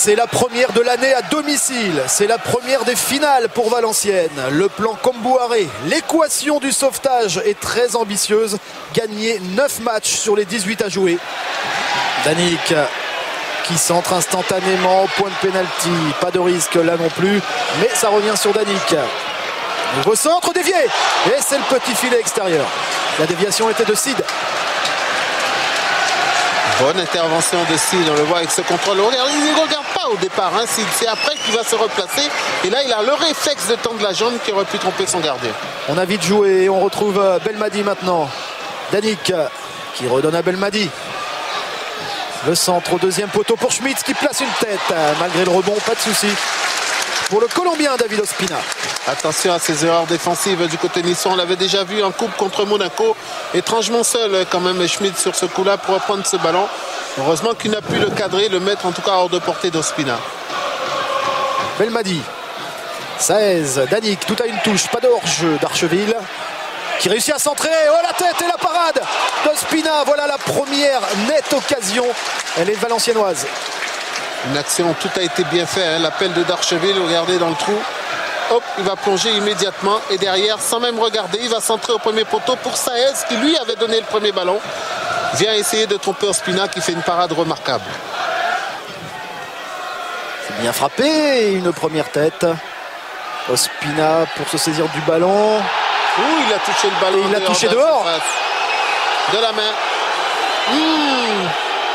C'est la première de l'année à domicile. C'est la première des finales pour Valenciennes. Le plan Kombouaré, l'équation du sauvetage est très ambitieuse. Gagner 9 matchs sur les 18 à jouer. Danick qui centre instantanément au point de pénalty. Pas de risque là non plus, mais ça revient sur Danick. Nouveau centre dévié. Et c'est le petit filet extérieur. La déviation était de Sid. Bonne intervention de Sid, on le voit avec ce contrôle. Il ne regarde pas au départ, hein, Sid. C'est après qu'il va se replacer. Et là, il a le réflexe de tendre la jambe qui aurait pu tromper son gardien. On a vite joué. On retrouve Belmadi maintenant. Danick qui redonne à Belmadi. Le centre au deuxième poteau pour Schmitz qui place une tête. Malgré le rebond, pas de souci pour le Colombien David Ospina. Attention à ses erreurs défensives du côté niçois. On l'avait déjà vu en coupe contre Monaco. Étrangement seul quand même Schmitz sur ce coup-là pour reprendre ce ballon. Heureusement qu'il n'a pu le cadrer, le mettre en tout cas hors de portée d'Ospina. Belmadi. 16. Danick, tout à une touche. Pas de hors-jeu d'Archeville qui réussit à centrer. Oh, la tête et la parade d'Ospina. Voilà la première nette occasion. Elle est valenciennoise. Une action, tout a été bien fait, hein. L'appel de Darcheville, regardez dans le trou. Hop, il va plonger immédiatement. Et derrière, sans même regarder, il va centrer au premier poteau pour Saez, qui lui avait donné le premier ballon. Vient essayer de tromper Ospina, qui fait une parade remarquable. C'est bien frappé. Une première tête. Ospina pour se saisir du ballon. Ouh, il a touché le ballon. Et il l'a touché dehors. De la main.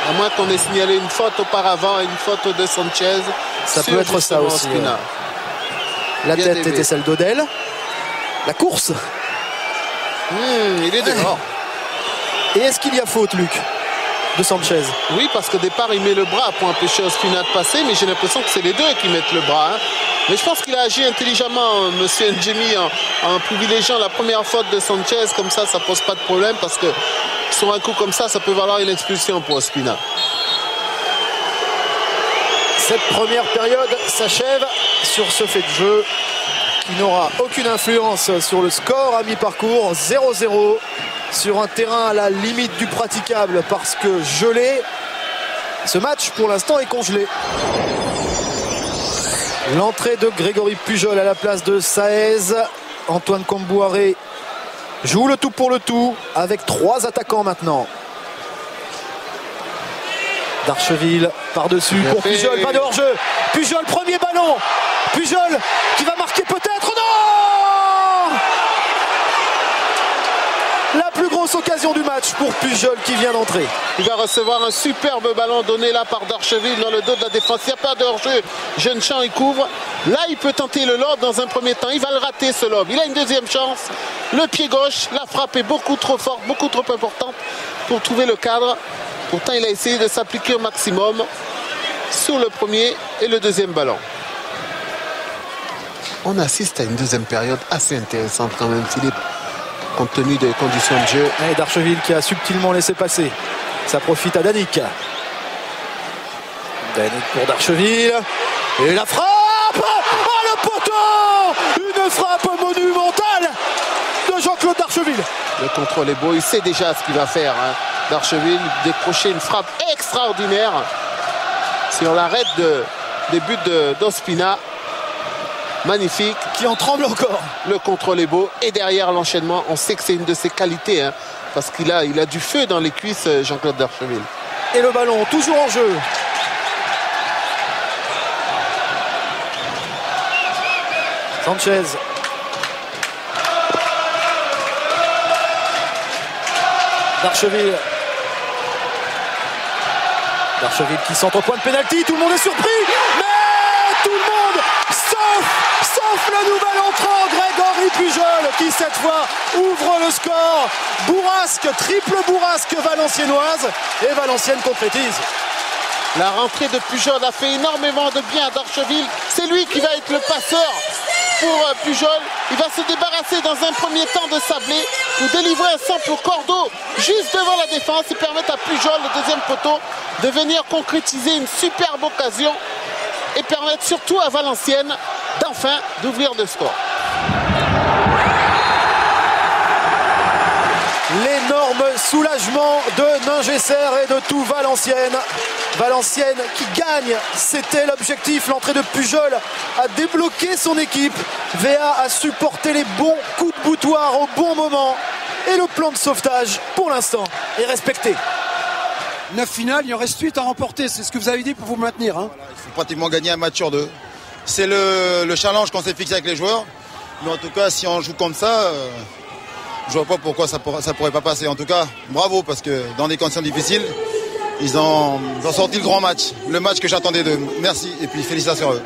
À moins qu'on ait signalé une faute auparavant et une faute de Sanchez. Ça peut être ça aussi. La tête était celle d'Odel. La course. Il est dehors. Et est-ce qu'il y a faute, Luc, de Sanchez? Oui, parce qu'au départ, il met le bras pour empêcher Ospina de passer, mais j'ai l'impression que c'est les deux qui mettent le bras. Hein. Mais je pense qu'il a agi intelligemment, M. Ndjemi, en privilégiant la première faute de Sanchez. Comme ça pose pas de problème, parce que sur un coup comme ça peut valoir une expulsion pour Ospina. Cette première période s'achève sur ce fait de jeu qui n'aura aucune influence sur le score à mi-parcours. 0-0 sur un terrain à la limite du praticable parce que gelé. Ce match pour l'instant est congelé. L'entrée de Grégory Pujol à la place de Saez. Antoine Kombouaré joue le tout pour le tout avec 3 attaquants maintenant. Darcheville par-dessus pour Pujol, pas de hors-jeu. Pujol, premier ballon. Pujol qui va marquer peut-être. Non! La plus grosse occasion du match pour Pujol qui vient d'entrer. Il va recevoir un superbe ballon donné là par Darcheville dans le dos de la défense. Il n'y a pas de hors-jeu. Jeune-Champ, il couvre. Là, il peut tenter le lob dans un premier temps. Il va le rater, ce lob. Il a une deuxième chance. Le pied gauche. La frappe est beaucoup trop forte, beaucoup trop importante pour trouver le cadre. Pourtant, il a essayé de s'appliquer au maximum sur le premier et le deuxième ballon. On assiste à une deuxième période assez intéressante quand même, Philippe, compte tenu des conditions de jeu. Et Darcheville qui a subtilement laissé passer. Ça profite à Danick. Danick pour Darcheville. Et la frappe! Oh, le poteau! Une frappe monumentale de Jean-Claude Darcheville. Le contrôle est beau, il sait déjà ce qu'il va faire. Hein. Darcheville décrocher une frappe extraordinaire sur l'arrêt des buts d'Ospina. Magnifique. Qui en tremble encore. Le contrôle est beau. Et derrière l'enchaînement, on sait que c'est une de ses qualités. Hein, parce qu'il a du feu dans les cuisses, Jean-Claude Darcheville. Et le ballon, toujours en jeu. Sanchez. Darcheville. Darcheville qui centre au point de pénalty. Tout le monde est surpris. Mais tout le monde, sauf le nouvel entrant, Grégory Pujol, qui cette fois ouvre le score. Bourrasque, triple bourrasque valenciennoise. Et Valenciennes concrétise. La rentrée de Pujol a fait énormément de bien à Darcheville. C'est lui qui va être le passeur pour Pujol. Il va se débarrasser dans un premier temps de Sablé pour délivrer un simple cordeau juste devant la défense et permettre à Pujol, le deuxième poteau, de venir concrétiser une superbe occasion et permettre surtout à Valenciennes d'enfin d'ouvrir le score. Les Énorme soulagement de Ningesser et de tout Valenciennes. Valenciennes qui gagne, c'était l'objectif. L'entrée de Pujol a débloqué son équipe. VA a supporté les bons coups de boutoir au bon moment. Et le plan de sauvetage, pour l'instant, est respecté. 9 finales, il en reste 8 à remporter. C'est ce que vous avez dit pour vous maintenir. Hein. Voilà, il faut pratiquement gagner un match sur 2. C'est le challenge qu'on s'est fixé avec les joueurs. Mais en tout cas, si on joue comme ça, je vois pas pourquoi ça pourrait pas passer. En tout cas, bravo, parce que dans des conditions difficiles, ils ont sorti le grand match. Le match que j'attendais d'eux. Merci et puis félicitations à eux.